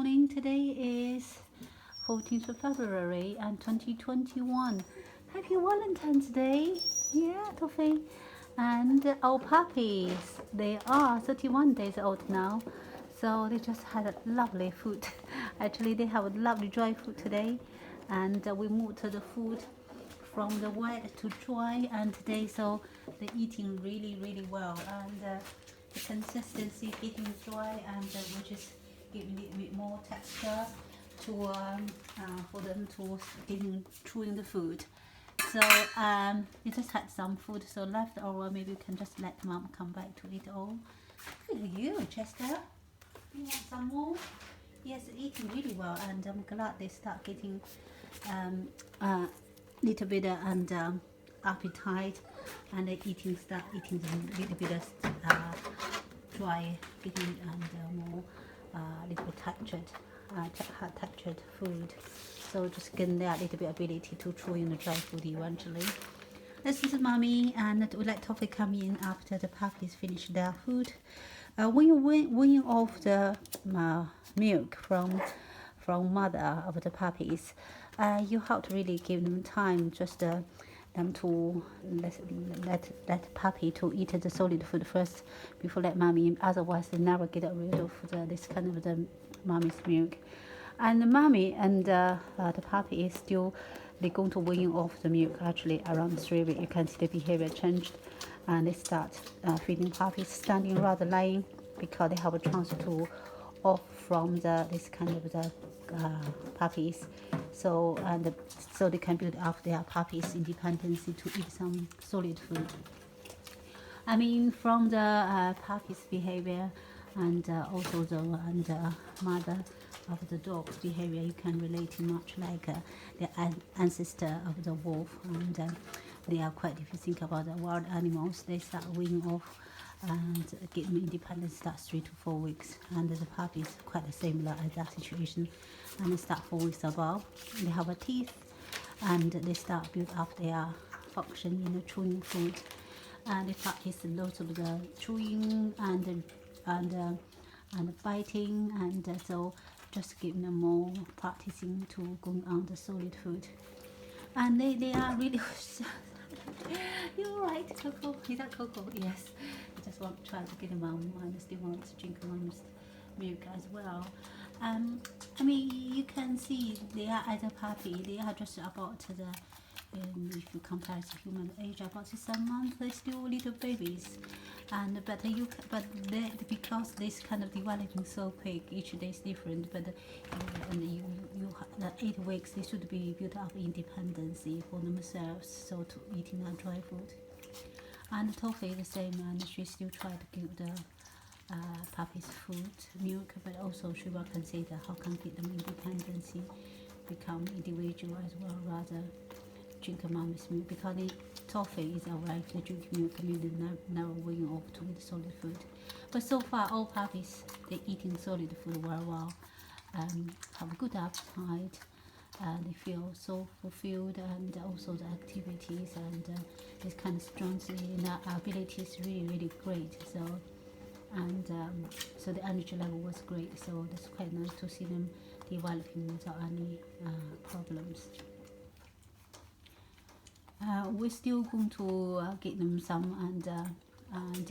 morning. Today is 14th of February and 2021. Happy Valentine's Day. Yeah, Toffee. And our puppies, they are 31 days old now. So they just had a lovely food. Actually, they have a lovely dry food today. And we moved the food from the wet to dry, and today so they're eating really well, and the consistency getting dry, and which is giving a little bit more texture to for them to getting chewing the food. So we just had some food so left over. Maybe we can just let mom come back to eat all. Good for you, Chester. You want some more? Yes, eating really well, and I'm glad they start getting little bit and appetite, and start eating a little bit dry, getting and more little bit textured food. So just getting that little bit ability to chew in the dry food eventually. This is mommy, and we let Toffee come in after the puppies finish their food. When you wean off the milk from mother of the puppies, you have to really give them time, just them to let puppy to eat the solid food first before let mommy. Otherwise, they never get rid of this kind of the mommy's milk. And the mommy and the puppy is still, they're going to wean off the milk actually around 3 weeks. You can see the behavior changed, and they start feeding puppies standing rather lying, because they have a chance to off from this kind of the puppies. So so they can build up their puppies' independence to eat some solid food. I mean, from the puppies' behavior, and also the mother of the dog's behavior, you can relate much like the ancestor of the wolf. And they are quite, if you think about the wild animals, they start weaning off and get them independence starts 3 to 4 weeks, and the puppy is quite similar at that situation, and they start 4 weeks above. They have a teeth, and they start build up their function in the chewing food, and they practice lots of the chewing and biting, and so just give them more practicing to go on the solid food, and they are really. You're right, Coco. Is that Coco? Yes. I just want to try to get a mum, and still want to drink mum's milk as well. I mean, you can see they are, as a puppy, they are just about the, if you compare to human age, about 6 months, they're still little babies. And but they, because this kind of developing so quick, each day is different. But and you the 8 weeks, they should be built up independency for themselves. So to eating that dry food. And Toffee the same, and she still try to give the puppies food, milk, but also she will consider how can get them independency, become individual as well, rather drink a mommy's milk, because the Toffee is aware if they drink milk, never wean off to eat solid food. But so far, all puppies, they eating solid food very well, have a good appetite, they feel so fulfilled, and also the activities and this kind of strength in their ability is really great. So and so the energy level was great. So that's quite nice to see them developing without any problems. We're still going to get them some and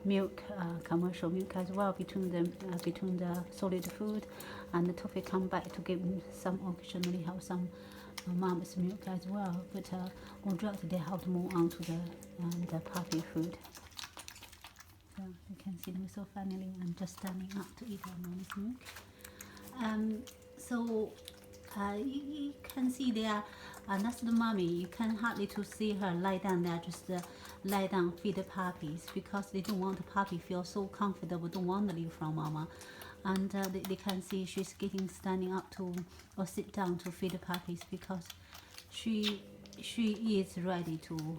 milk, commercial milk as well between the solid food, and the Toffee come back to give them some, occasionally have some mom's milk as well. But already they have to move on to the puppy food. So you can see them so finally and just standing up to eat our mommy's milk. So you can see they are, that's the mommy. You can hardly to see her lie down there, just lie down, feed the puppies, because they don't want the puppy feel so comfortable, don't want to leave from mama. And they can see she's getting standing up to or sit down to feed the puppies, because she is ready to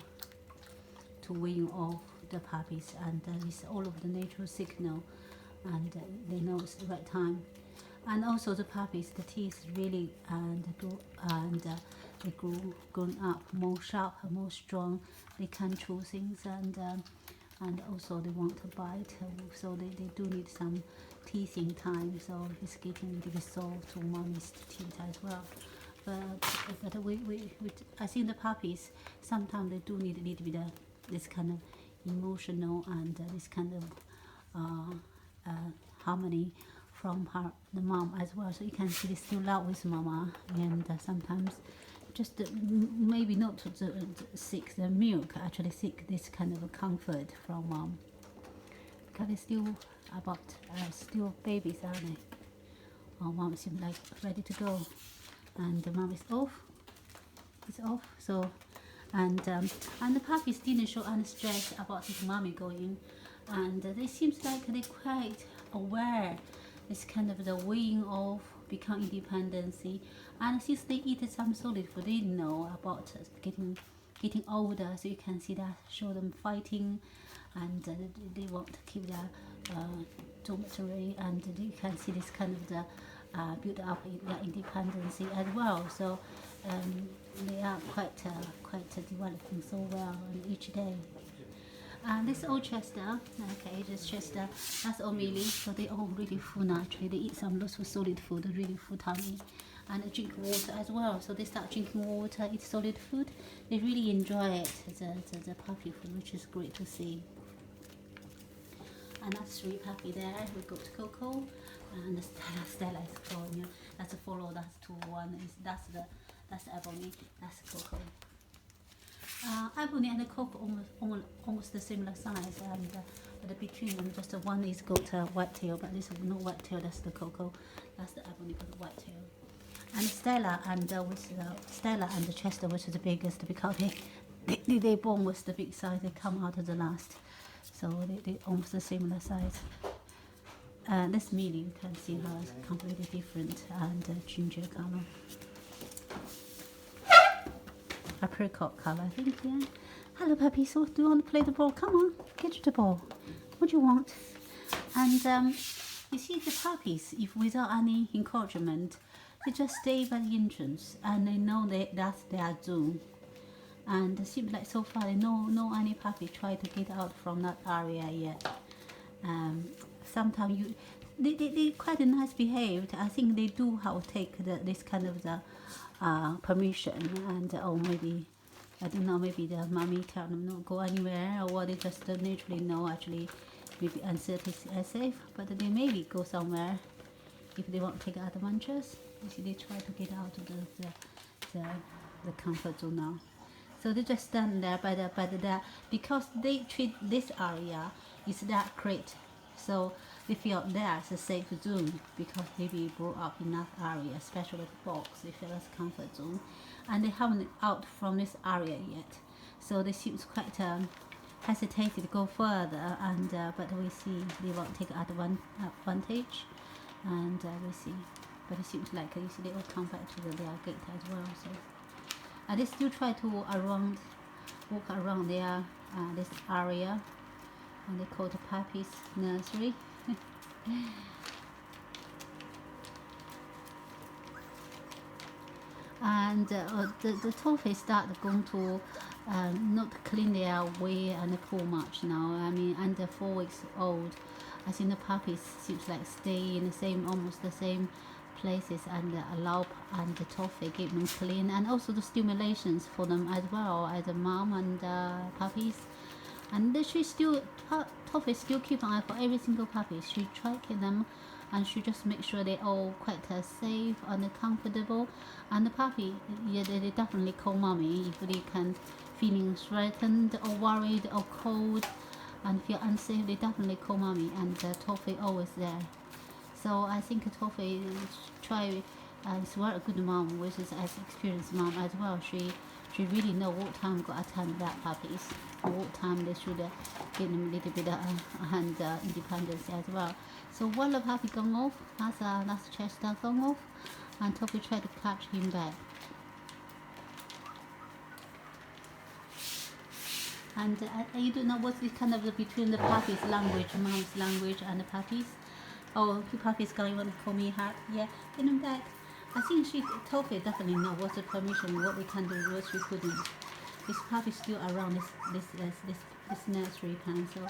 wean off the puppies, and it's all of the natural signal, and they know it's the right time. And also the puppies, the teeth really they grown up more sharp, more strong. They can chew things, and also they want to bite. So they do need some teething time, so it's getting really sore to mommy's teeth as well. But I think the puppies sometimes they do need a little bit of this kind of emotional and this kind of harmony from the mom as well. So you can see they still love with mama, and sometimes just maybe not to seek the milk, actually seek this kind of a comfort from mom, because they're still still babies, aren't they? Oh, mom seems like ready to go, and the mom is off. It's off. So and the puppies didn't show any stress about his mommy going, and they seems like they're quite aware. It's kind of the weighing off, become independency, and since they eat some solid food, they know about getting older. So you can see that show them fighting, and they want to keep their dormitory, and you can see this kind of the build up their independency as well. So they are quite developing so well each day. And this old Chester, okay, this Chester, that's all Millie, so they all really full naturally. They eat some lots of solid food, really full tummy, and they drink water as well. So they start drinking water, eat solid food. They really enjoy it, the puppy food, which is great to see. And that's 3 puppy there. We got Coco, and the Stella is following you. That's a follow. That's 2, 1 is that's Ebony, that's Coco. Ebony and Coco almost the similar size, and but between them just one is got a white tail, but this is no white tail. That's the Coco. That's the Ebony got a white tail. And Stella and Stella and the Chester, which is the biggest, because they born with the big size. They come out of the last, so they almost the similar size. This Millie, you can see her is completely different, and ginger color. Apricot color, I think, yeah. Hello, puppy. So, do you want to play the ball? Come on, get to the ball. What do you want? And you see the puppies, if without any encouragement, they just stay by the entrance, and they know that's their zone. And it seems like so far, no any puppy try to get out from that area yet. Sometimes they quite nice behaved. I think they do have to take this kind of the permission, and or maybe I don't know, maybe the mommy tell them not go anywhere, or they just naturally know actually maybe uncertain is safe, but they maybe go somewhere if they want to take adventures. You see, they try to get out of the comfort zone now. So they just stand there by the because they treat this area is that great. So they feel that's a safe zone because they be brought up in that area, especially the dogs. They feel that's a comfort zone, and they haven't out from this area yet. So they seems quite hesitated to go further, and but we see they won't take advantage, and we see. But it seems like you see they all come back to their gate as well. So and they still try to walk around their this area, and they call the puppies nursery. And the toffee start going to not clean their way and poo much now. I mean, under 4 weeks old, I think the puppies seems like stay in the same, almost the same places, and allow and the toffee keep them clean, and also the stimulations for them as well as a mom and puppies. And she still, Toffee still keep an eye for every single puppy. She tracking them, and she just make sure they're all quite safe and comfortable. And the puppy, yeah, they definitely call mommy if they can feeling threatened or worried or cold and feel unsafe. They definitely call mommy, and Toffee always there. So I think Toffee try and is very good mom, which is as experienced mom as well. She really know what time to attend that puppies, or what time they should give them a little bit and independence as well. So while the puppy gone off, that's Chester gone off, and Toffee tried to catch him back. And you don't know what's the kind of between the puppies' language, mom's language, and the puppies. Oh, the puppies going want to call me hat. Yeah, get him back. I think Toffee definitely know what's the permission, what we can do, what we couldn't. This puppy still around this this nursery pen, so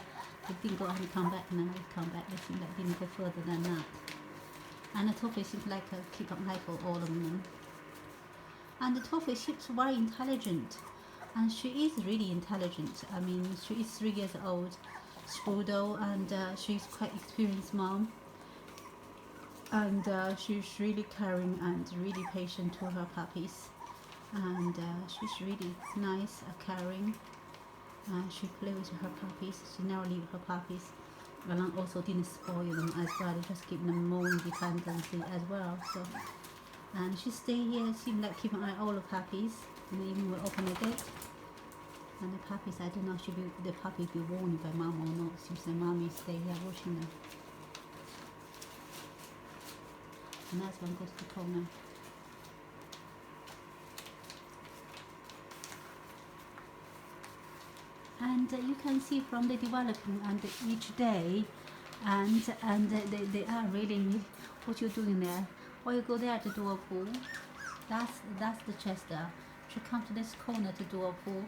they didn't go and come back, and then they come back. They seem like didn't go further than that. And the toffee seems like keep an eye for all of them. And the toffee seems very intelligent, and she is really intelligent. I mean, she is 3 years old, Sproodle, and she's quite experienced mom. And she's really caring and really patient to her puppies. And she's really nice, caring. She plays with her puppies. She never leaves her puppies. And also didn't spoil them as well. They just give them more independency as well. So, and she stay here. Seems like keep an eye on all the puppies. And even will open the gate. And the puppies, I don't know, should be the puppy be warned by mom or not. Seems like mommy stay here watching them. And that's one goes to the corner. And you can see from the developing and each day, and they are really what you're doing there. Or you go there to do a pool. That's the Chester. She come to this corner to do a pool.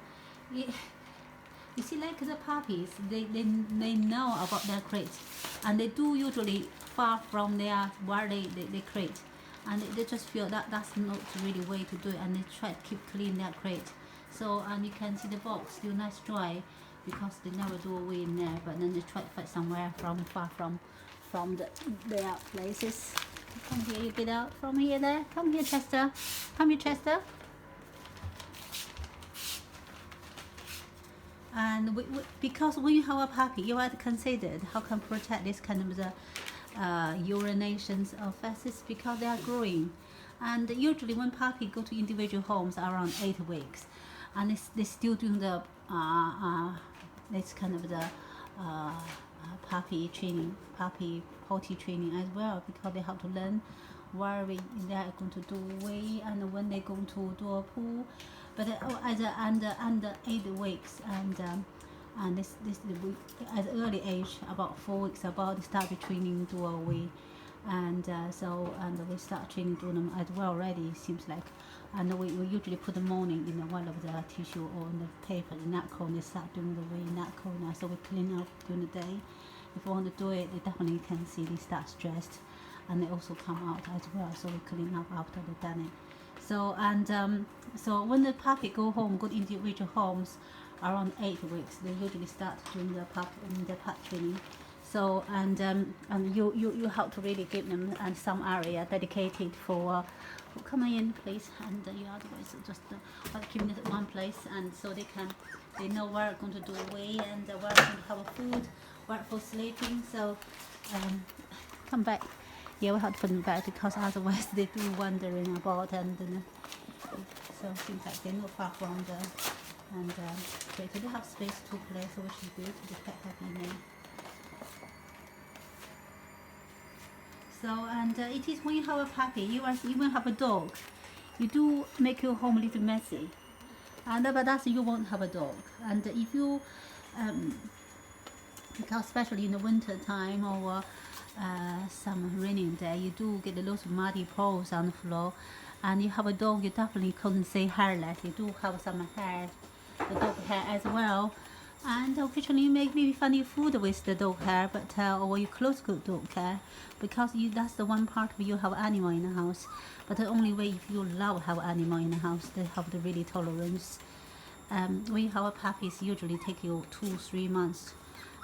You see, like the puppies, they know about their crate, and they do usually far from their where they crate, and they just feel that that's not really way to do it, and they try to keep clean their crate. So, and you can see the box still nice dry because they never do away in there, but then they try to find somewhere far from their places. Come here, you get out from here there. Come here, Chester. Come here, Chester. And because when you have a puppy, you have to consider how can protect this kind of the urinations of feces, because they are growing. And usually when puppy go to individual homes around 8 weeks, and they still doing the this kind of the puppy training, puppy potty training as well, because they have to learn where they are going to do away and when they're going to do a pool. But as under 8 weeks, and this at early age, about 4 weeks, about they start the training do away, and we start training do them as well already. Seems like, and we usually put the morning in one of the tissue or in the paper in that corner. They start doing the way in that corner, so we clean up during the day. If we want to do it, they definitely can see they start stressed, and they also come out as well. So we clean up after they've done it. So so when the puppy go home, go to individual homes around 8 weeks, they usually start doing the pup training. So and you have to really give them some area dedicated for come in please, and you otherwise just keep them at one place, and so they know where they're going to do away and where they're going to have a food, where for sleeping. So come back. Yeah, we have to put them back because otherwise they do wandering about, and so it seems like they're not far from the okay, so they have space to play, so which is good. They're quite happy now. So and it is when you have a puppy, you even have a dog, you do make your home a little messy, and but that's you won't have a dog. And if you because especially in the winter time or some raining day, you do get a lot of muddy paws on the floor, and you have a dog, you definitely couldn't say hairless. You do have some hair, the dog hair as well, and occasionally you make maybe funny food with the dog hair, but or you close good dog hair, because that's the one part where you have animal in the house. But the only way if you love have animal in the house, they have the really tolerance. When you have a puppies, usually take you 2-3 months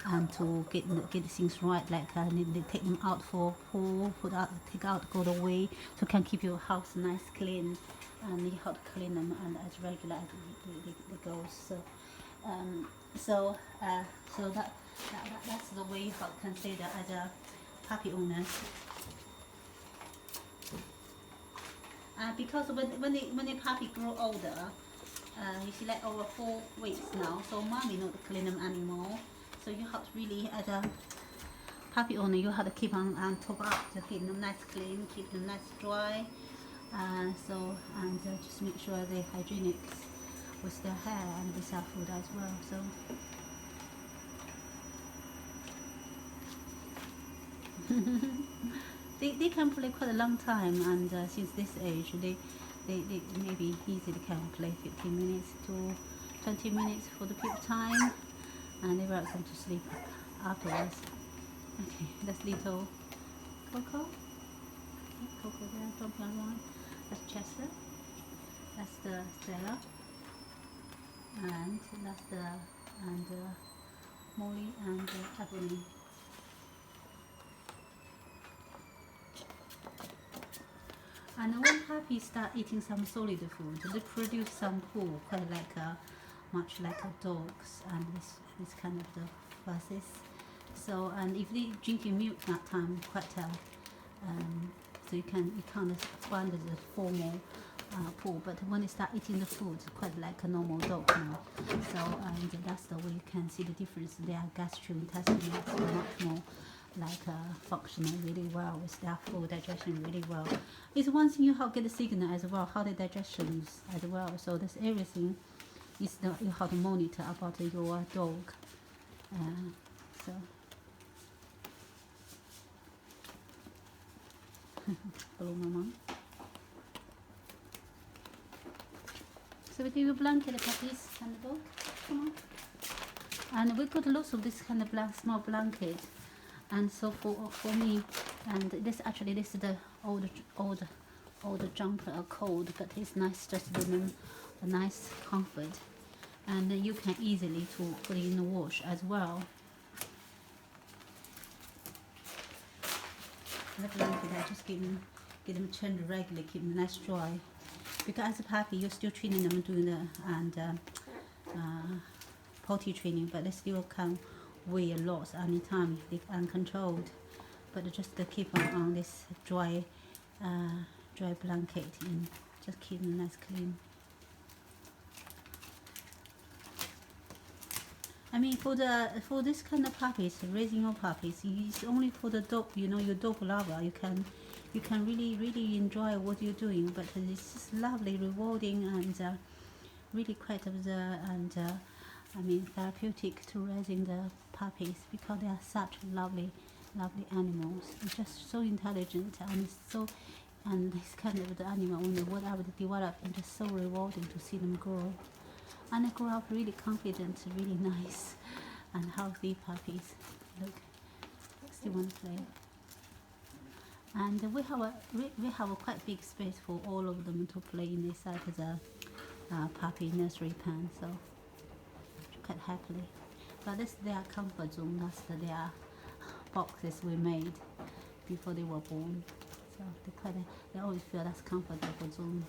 and to get things right, like they take them out for pool, take out, go away, so can keep your house nice clean, and you have to clean them and as regular as it goes. So that's the way you have to consider as a puppy owner. Because when the puppy grow older, you see like over 4 weeks now, so mommy not clean them anymore. So you have to really, as a puppy owner, you have to keep on top up to keep them nice clean, keep them nice dry. So just make sure they're hygienic with their hair and with their food as well. So they can play quite a long time, and since this age, they maybe easily can play 15 minutes to 20 minutes for the peak time. and they welcome to sleep afterwards. Okay, that's little Coco. Coco there jumping around. That's Chester. That's the Stella, and that's the Molly and Ebony. And when puppies start eating some solid food, they produce some poo, quite like much like dogs and this kind of the fuzzies. So, and if they drinking milk that time, quite so you can't find the formal poo. But when they start eating the food, quite like a normal dog now. So, and that's the way you can see the difference. Their gastrointestinal is much more like functioning really well with their food digestion really well. It's one thing you have get the signal as well, how the digestion is as well. So this everything is you have to monitor about your dog. So follow my mom. So we do a blanket the puppies and the dog. Come on. And we got lots of this kind of small blanket. And so for me, and this is the old jumper, cold, but it's nice just to them a nice comfort, and you can easily to put it in the wash as well. The blanket I just get them turned regularly, keep them nice dry, because as a puppy you're still training them doing the potty training, but they still can weigh a lot anytime if uncontrolled. But just to keep on this dry blanket in, just keep them nice clean. I mean, for this kind of puppies, raising your puppies, it's only for the dog. You know, your dog lover. You can really enjoy what you're doing. But it's just lovely, rewarding, and really quite of the I mean therapeutic to raising the puppies, because they are such lovely animals. It's just so intelligent, and this kind of the animal, when they whatever they develop, it's just so rewarding to see them grow. And they grow up really confident, really nice and healthy puppies. Look, still want to play. And we have a quite big space for all of them to play in this side of the puppy nursery pen, so quite happily. But this their comfort zone. That's their boxes we made before they were born. So they always feel that's comfortable zone.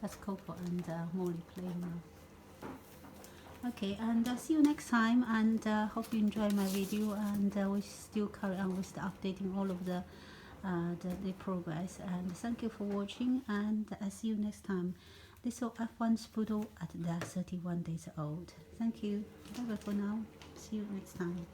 That's Coco and Molly playing now. Okay, and see you next time, and hope you enjoy my video, and we still carry on with the updating all of the progress. And thank you for watching, and I'll see you next time. This is F1 Sproodle at the 31 days old. Thank you. Bye bye for now. See you next time.